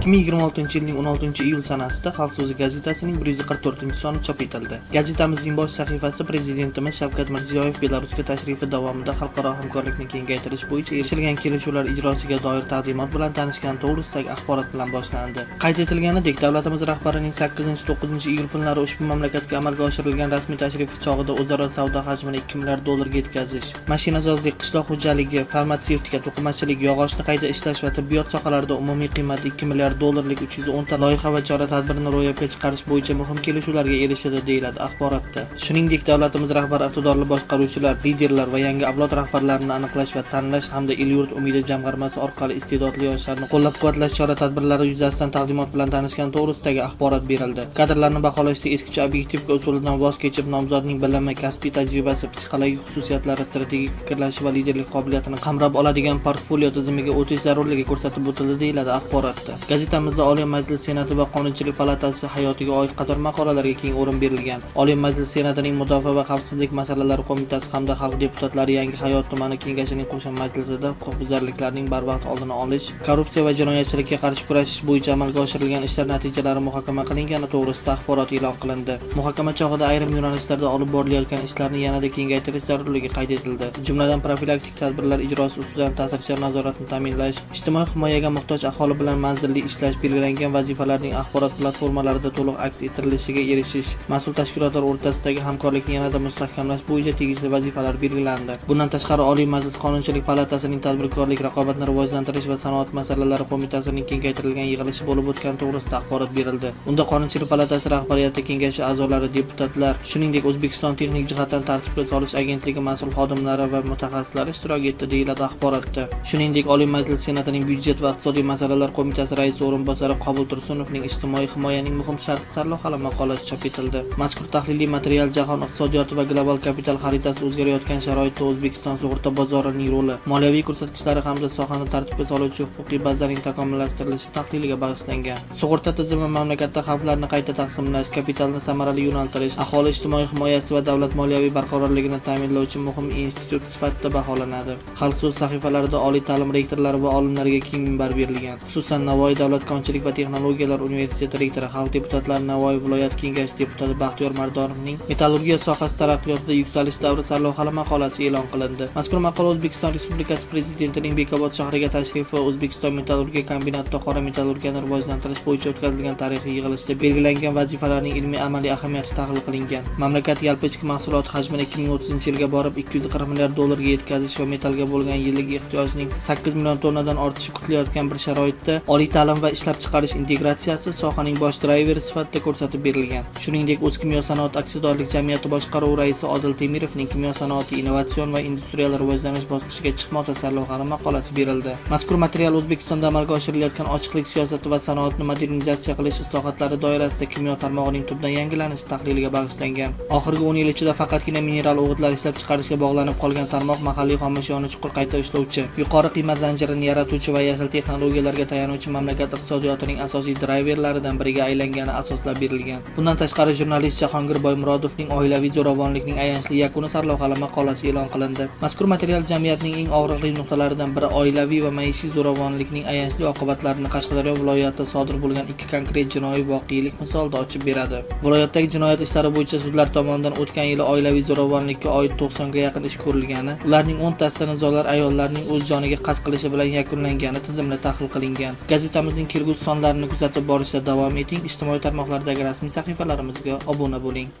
2026-yilning 16-iyul sanasida Xalq so'zi gazetasining 144-soni chop etildi. Gazetamizning bosh sahifasi Prezidentimiz Shavkat Mirziyoyev Belarusga tashrifi davomida xalqaro hamkorlikni kengaytirish bo'yicha erishilgan kelishuvlar ijrosiga doir taqdimot bilan tanishgan to'g'risidagi axborot bilan boshlandi. Qayd etilganidek, davlatimiz rahbarining 8-9-iyul kunlari ushbu mamlakatga amalga oshirilgan rasmiy tashrifi chog'ida o'zaro savdo hajmini $2 milliard ga yetkazish, mashinasozlik, qishloq xo'jaligi, farmatsevtika, to'qimachilik, yog'ochni qayta ishlash va tibbiyot sohalarida umumiy qiymati $2 milliard 310 ta loyiha va chora-tadbirni ro'yobga chiqarish bo'yicha muhim kelishuvlarga erishildi, deyiladi axborotda. Shuningdek, davlatimiz rahbari iqtidorli boshqaruvchilar, liderlar va yangi avlod rahbarlarini aniqlash va tanlash hamda El-yurt umidi jamg'armasi orqali iste'dodli yoshlarni qo'llab-quvvatlash chora-tadbirlari yuzasidan taqdimot bilan tanishgan to'g'risidagi axborot berildi. Kadrlarni baholashda eskicha obyektivka usulidan voz kechib, nomzodning bilimi, kasbiy tajribasi, psixologik xususiyatlari, strategik fikrlashi va liderlik qobiliyatini qamrab oladigan portfolio tizimiga o'tish zarurligi ko'rsatib o'tildi, deyiladi axborotda. Gazetamizda Oliy Majlis Senati va Qonunchilik palatasi hayotiga oid qator maqolalarga keng o'rin berilgan. Oliy Majlis Senatining Mudofaa va xavfsizlik masalalari qo'mitasi hamda xalq deputatlari Yangi Hayot tumani kengashining qo'shma majlisida huquqbuzarliklarning barvaqt oldini olish, korrupsiya va jinoyatchilikka qarshi kurashish bo'yicha amalga oshirilgan ishlar natijalari muhokama qilingani to'g'risida axborot e'lon qilindi. Muhokama chog'ida ayrim yo'nalishlarda olib borilayotgan ishlarni yanada kengaytirish zarurligi qayd etildi. Jumladan, profilaktik tadbirlar ijrosi ustidan ta'sirchan nazoratni ta'minlash, ijtimoiy himoyaga muhtoj aholi bilan manzilli ishlash, belgilangan vazifalarning axborot platformalarida to'liq aks ettirilishiga erishish, mas'ul tashkilotlar o'rtasidagi hamkorlikni yanada mustahkamlash bo'yicha tegishli vazifalar belgilandi. Bundan tashqari, Oliy Majlis Qonunchilik palatasining tadbirkorlik, raqobatni rivojlantirish va sanoat masalalari qo'mitasining kengaytirilgan yig'ilishi bo'lib o'tgani to'g'risida axborot berildi. Unda Qonunchilik palatasi rahbariyati, kengashi a'zolari, deputatlar, shuningdek O'zbekiston texnik jihatdan tartibga solish agentligi mas'ul xodimlari va mutaxassislari ishtirok etdi, deyiladi axborotda. Shuningdek, Oliy Majlis Senatining byudjet va iqtisodiy masalalar qo'mitasi raisi o'rinbosari Qobul Tursunovning ijtimoiy himoyaning muhim sharti sarlavhali maqolasi chop etildi. Mazkur tahliliy material jahon iqtisodiyoti va global kapital xaritasi o'zgarayotgan sharoitda O'zbekiston sug'urta bozorining roli, moliyaviy ko'rsatkichlari hamda sohani tartibga soluvchi huquqiy bazaning takomillashtirilishi tahliliga bag'ishlangan. Sug'urta tizimi mamlakatda xavflarni qayta taqsimlash, kapitalni samarali yo'naltirish, aholi ijtimoiy himoyasi va davlat moliyaviy barqarorligini ta'minlovchi muhim institut sifatida baholanadi. Xalq so'z sahifalarida oliy ta'lim rektorlari va olimlariga keng minbar berilgan. Xususan, Navoiy davlat konchilik va texnologiyalar universiteti rektori, xalq deputatlari, Navoiy viloyat kengashi deputati Baxtiyor Mardonovning metallurgiya sohasi taraqqiyotida yuksalish davri sarlavhali maqolasi e'lon qilindi. Mazkur maqola O'zbekiston Respublikasi Prezidentining Bekobod shahriga tashrifi va O'zbekiston metallurgiya kombinatida qora metallurgiyani rivojlantirish bo'yicha o'tkazilgan tarixiy yig'ilishda belgilangan vazifalarning ilmiy-amaliy ahamiyati tahlil qilingan. Mamlakat yalpi ichki mahsulot hajmini 2030-yilga borib $240 milliard ga yetkazish va metallga bo'lgan yillik ehtiyojning 8 million tonnadan ortishi kutilayotgan bir sharoitda oliy ta'lim va ishlab chiqarish integratsiyasi sohaning bosh drayveri sifatida ko'rsatib berilgan. Shuningdek, O'zkimyo sanoat aksiyadorlik jamiyati boshqaruvi raisi Odil Temirovning kimyo sanoati innovatsion va industrial rivojlanish bosqichiga chiqmoqda sarlavhali maqolasi berildi. Mazkur material O'zbekistonda amalga oshirilayotgan ochiqlik siyosati va sanoatni modernizatsiya qilish islohotlari doirasida kimyo tarmog'ining tubdan yangilanishi tahliliga bag'ishlangan. Oxirgi 10 yil ichida faqatgina mineral o'g'itlar ishlab chiqarishga bog'lanib qolgan tarmoq mahalliy xomashyoni chuqur qayta ishlovchi, yuqori qiymat zanjirini yaratuvchi va yashil texnologiyalarga tayanuvchi mamlakat iqtisodiyotining asosiy drayverlaridan biriga aylangani asoslab berilgan. Bundan tashqari, jurnalist Jahongir Boymurodovning oilaviy zo'ravonlikning ayanchli yakuni sarlavhali maqolasi e'lon qilindi. Mazkur material jamiyatning eng og'riqli nuqtalaridan biri oilaviy va maishiy zo'ravonlikning ayanchli oqibatlarini Qashqadaryo viloyatida sodir bo'lgan 2 konkret jinoiy voqelik misolida ochib beradi. Viloyatdagi jinoyat ishlari bo'yicha sudlar tomonidan o'tgan yili oilaviy zo'ravonlikka oid 90 ga yaqin ish ko'rilgani, ularning 10 tasida nizolar ayollarning o'z joniga qasd qilishi bilan yakunlangani tizimli tahlil qilingan. Gazetamizning kelgusi sonlarini kuzatib borishda davom eting. Ijtimoiy tarmoqlardagi rasmiy sahifalarimizga obuna bo'ling.